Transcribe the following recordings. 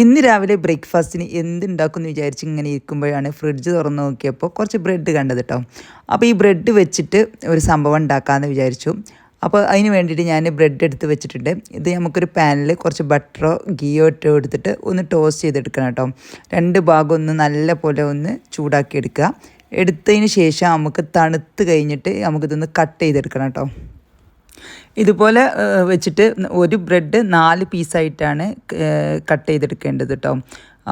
ഇന്ന് രാവിലെ ബ്രേക്ക്ഫാസ്റ്റിന് എന്തുണ്ടാക്കുമെന്ന് വിചാരിച്ച് ഇങ്ങനെ ഇരിക്കുമ്പോഴാണ് ഫ്രിഡ്ജ് തുറന്ന് നോക്കിയപ്പോൾ കുറച്ച് ബ്രെഡ് കണ്ടത് കേട്ടോ. അപ്പോൾ ഈ ബ്രെഡ് വെച്ചിട്ട് ഒരു സംഭവം ഉണ്ടാക്കാമെന്ന് വിചാരിച്ചു. അപ്പോൾ അതിന് വേണ്ടിയിട്ട് ഞാൻ ബ്രെഡ് എടുത്ത് വെച്ചിട്ടുണ്ട്. ഇത് നമുക്കൊരു പാനിൽ കുറച്ച് ബട്ടറോ ഗീയോ ഇട്ടോ എടുത്തിട്ട് ഒന്ന് ടോസ്റ്റ് ചെയ്തെടുക്കണം കേട്ടോ. രണ്ട് ഭാഗം ഒന്ന് നല്ല പോലെ ഒന്ന് ചൂടാക്കി എടുക്കുക. എടുത്തതിന് ശേഷം നമുക്ക് തണുത്ത് കഴിഞ്ഞിട്ട് നമുക്കിതൊന്ന് കട്ട് ചെയ്തെടുക്കണം കേട്ടോ. ഇതുപോലെ വെച്ചിട്ട് ഒരു ബ്രെഡ് 4 പീസായിട്ടാണ് കട്ട് ചെയ്തെടുക്കേണ്ടത് കേട്ടോ.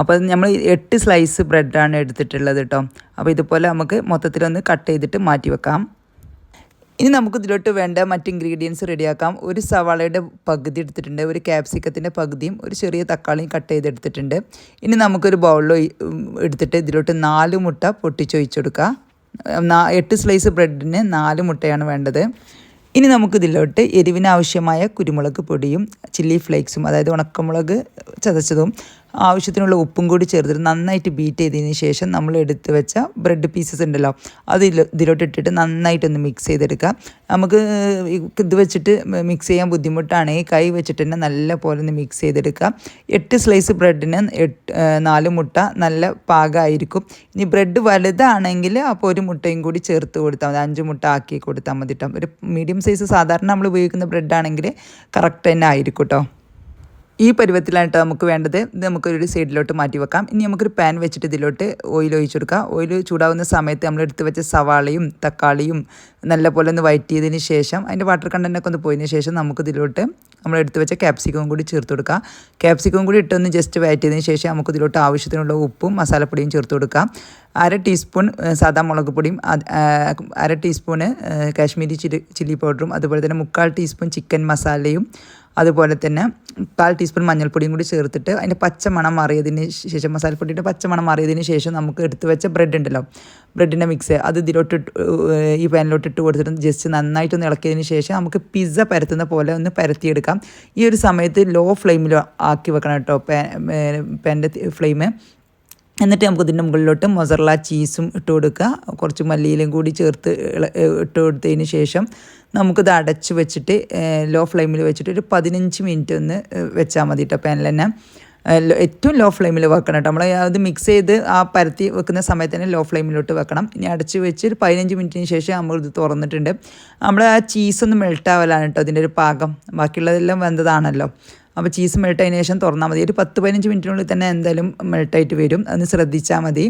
അപ്പോൾ നമ്മൾ 8 സ്ലൈസ് ബ്രെഡാണ് എടുത്തിട്ടുള്ളത് കേട്ടോ. അപ്പോൾ ഇതുപോലെ നമുക്ക് മൊത്തത്തിലൊന്ന് കട്ട് ചെയ്തിട്ട് മാറ്റി വെക്കാം. ഇനി നമുക്ക് ഇതിലോട്ട് വേണ്ട മറ്റ് ഇൻഗ്രീഡിയൻസ് റെഡിയാക്കാം. ഒരു സവാളയുടെ പകുതി എടുത്തിട്ടുണ്ട്, ഒരു ക്യാപ്സിക്കത്തിൻ്റെ പകുതിയും ഒരു ചെറിയ തക്കാളിയും കട്ട് ചെയ്തെടുത്തിട്ടുണ്ട്. ഇനി നമുക്കൊരു ബൗളിൽ എടുത്തിട്ട് ഇതിലോട്ട് 4 മുട്ട പൊട്ടിച്ചൊഴിച്ച് കൊടുക്കുക. 8 സ്ലൈസ് ബ്രെഡിന് 4 മുട്ടയാണ് വേണ്ടത്. ഇനി നമുക്കിതിലോട്ട് എരിവിന് ആവശ്യമായ കുരുമുളക് പൊടിയും ചില്ലി ഫ്ലേക്സും, അതായത് ഉണക്കമുളക് ചതച്ചതും ആവശ്യത്തിനുള്ള ഉപ്പും കൂടി ചേർത്തിട്ട് നന്നായിട്ട് ബീറ്റ് ചെയ്തതിന് ശേഷം നമ്മൾ എടുത്ത് വെച്ച ബ്രെഡ് പീസസ് ഉണ്ടല്ലോ അത് ഇതിലോട്ട് ഇട്ടിട്ട് നന്നായിട്ടൊന്ന് മിക്സ് ചെയ്തെടുക്കുക. നമുക്ക് ഇത് വെച്ചിട്ട് മിക്സ് ചെയ്യാൻ ബുദ്ധിമുട്ടാണെങ്കിൽ കൈ വെച്ചിട്ട് തന്നെ നല്ല പോലെ ഒന്ന് മിക്സ് ചെയ്തെടുക്കുക. 8 സ്ലൈസ് ബ്രെഡിന് 4 മുട്ട നല്ല പാകമായിരിക്കും. ഇനി ബ്രെഡ് വലുതാണെങ്കിൽ അപ്പോൾ ഒരു മുട്ടയും കൂടി ചേർത്ത് കൊടുത്താൽ മതി, 5 മുട്ട ആക്കി കൊടുത്താൽ മതി കേട്ടോ. ഒരു മീഡിയം സൈസ് സാധാരണ നമ്മൾ ഉപയോഗിക്കുന്ന ബ്രെഡാണെങ്കിൽ കറക്റ്റ് തന്നെ ആയിരിക്കും കേട്ടോ. ഈ പരുവത്തിലാണ് കേട്ടോ നമുക്ക് വേണ്ടത്. ഇത് നമുക്കൊരു സൈഡിലോട്ട് മാറ്റി വെക്കാം. ഇനി നമുക്കൊരു പാൻ വെച്ചിട്ട് ഇതിലോട്ട് ഓയിൽ ഒഴിച്ചു കൊടുക്കാം. ഓയിൽ ചൂടാവുന്ന സമയത്ത് നമ്മൾ എടുത്ത് വെച്ച സവാളയും തക്കാളിയും നല്ലപോലെ ഒന്ന് വഴറ്റിയതിന് ശേഷം അതിൻ്റെ വാട്ടർ കണ്ടൻറ്റൊക്കെ ഒന്ന് പോയതിന് ശേഷം നമുക്കിതിലോട്ട് നമ്മൾ എടുത്ത് വെച്ച ക്യാപ്സിക്കവും കൂടി ചേർത്ത് കൊടുക്കാം. ക്യാപ്സിക്കവും കൂടി ഇട്ടൊന്ന് ജസ്റ്റ് വഴറ്റിയതിന് ശേഷം നമുക്കിതിലോട്ട് ആവശ്യത്തിനുള്ള ഉപ്പും മസാലപ്പൊടിയും ചേർത്ത് കൊടുക്കാം. 1/2 ടീസ്പൂൺ സാദാ മുളക് പൊടിയും 1/2 ടീസ്പൂണ് കാശ്മീരി ചില്ലി പൗഡറും അതുപോലെ തന്നെ 3/4 ടീസ്പൂൺ ചിക്കൻ മസാലയും അതുപോലെ തന്നെ 1/4 ടീസ്പൂൺ മഞ്ഞൾപ്പൊടിയും കൂടി ചേർത്തിട്ട് അതിൻ്റെ പച്ചമണം മാറിയതിന് ശേഷം മസാലപ്പൊടിയുടെ പച്ചമണം മാറിയതിന് ശേഷം നമുക്ക് എടുത്ത് വെച്ച ബ്രെഡ് ഉണ്ടല്ലോ, ബ്രെഡിൻ്റെ മിക്സ് അത് ഇതിലോട്ട് ഈ പാനിലോട്ട് ഇട്ട് കൊടുത്തിട്ട് ജസ്റ്റ് നന്നായിട്ടൊന്ന് ഇളക്കിയതിന് ശേഷം നമുക്ക് പിസ്സ പരത്തുന്ന പോലെ ഒന്ന് പരത്തിയെടുക്കാം. ഈ ഒരു സമയത്ത് ലോ ഫ്ലെയിമിൽ ആക്കി വെക്കണം കേട്ടോ പാൻ്റെ ഫ്ലെയിം. എന്നിട്ട് നമുക്ക് ഇതിൻ്റെ മുകളിലോട്ട് മൊസറല്ല ചീസും ഇട്ട് കൊടുക്കുക. കുറച്ച് മല്ലിയിലും കൂടി ചേർത്ത് ഇട്ട് കൊടുത്തതിന് ശേഷം നമുക്കിത് അടച്ച് വെച്ചിട്ട് ലോ ഫ്ലെയിമിൽ വെച്ചിട്ട് ഒരു 15 മിനിറ്റ് ഒന്ന് വെച്ചാൽ മതി കേട്ടോ. പാനിൽ തന്നെ ഏറ്റവും ലോ ഫ്ലെയിമിൽ വെക്കണം കേട്ടോ. നമ്മൾ അത് മിക്സ് ചെയ്ത് ആ പരത്തി വെക്കുന്ന സമയത്ത് തന്നെ ലോ ഫ്ലെയിമിലോട്ട് വെക്കണം. ഇനി അടച്ച് വെച്ച് ഒരു 15 മിനിറ്റിന് ശേഷം നമ്മളിത് തുറന്നിട്ടുണ്ട്. നമ്മൾ ആ ചീസൊന്ന് മെൽട്ടാവലാണ് കേട്ടോ അതിൻ്റെ ഒരു പാകം, ബാക്കിയുള്ളതെല്ലാം വെന്തതാണല്ലോ. അപ്പോൾ ചീസ് മെൽട്ടായതിനു ശേഷം തുറന്നാൽ മതി. ഒരു 10-15 മിനിറ്റിനുള്ളിൽ തന്നെ എന്തായാലും മെൽട്ടായിട്ട് വരും, അതൊന്ന് ശ്രദ്ധിച്ചാൽ മതി.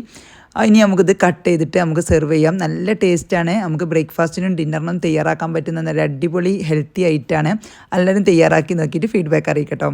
ഇനി നമുക്കിത് കട്ട് ചെയ്തിട്ട് നമുക്ക് സെർവ് ചെയ്യാം. നല്ല ടേസ്റ്റാണ്. നമുക്ക് ബ്രേക്ക്ഫാസ്റ്റിനും ഡിന്നറിനും തയ്യാറാക്കാൻ പറ്റുന്ന നല്ല അടിപൊളി ഹെൽത്തി ആയിട്ടാണ്. എല്ലാവരും തയ്യാറാക്കി നോക്കിയിട്ട് ഫീഡ്ബാക്ക് അറിയിക്കട്ടോ.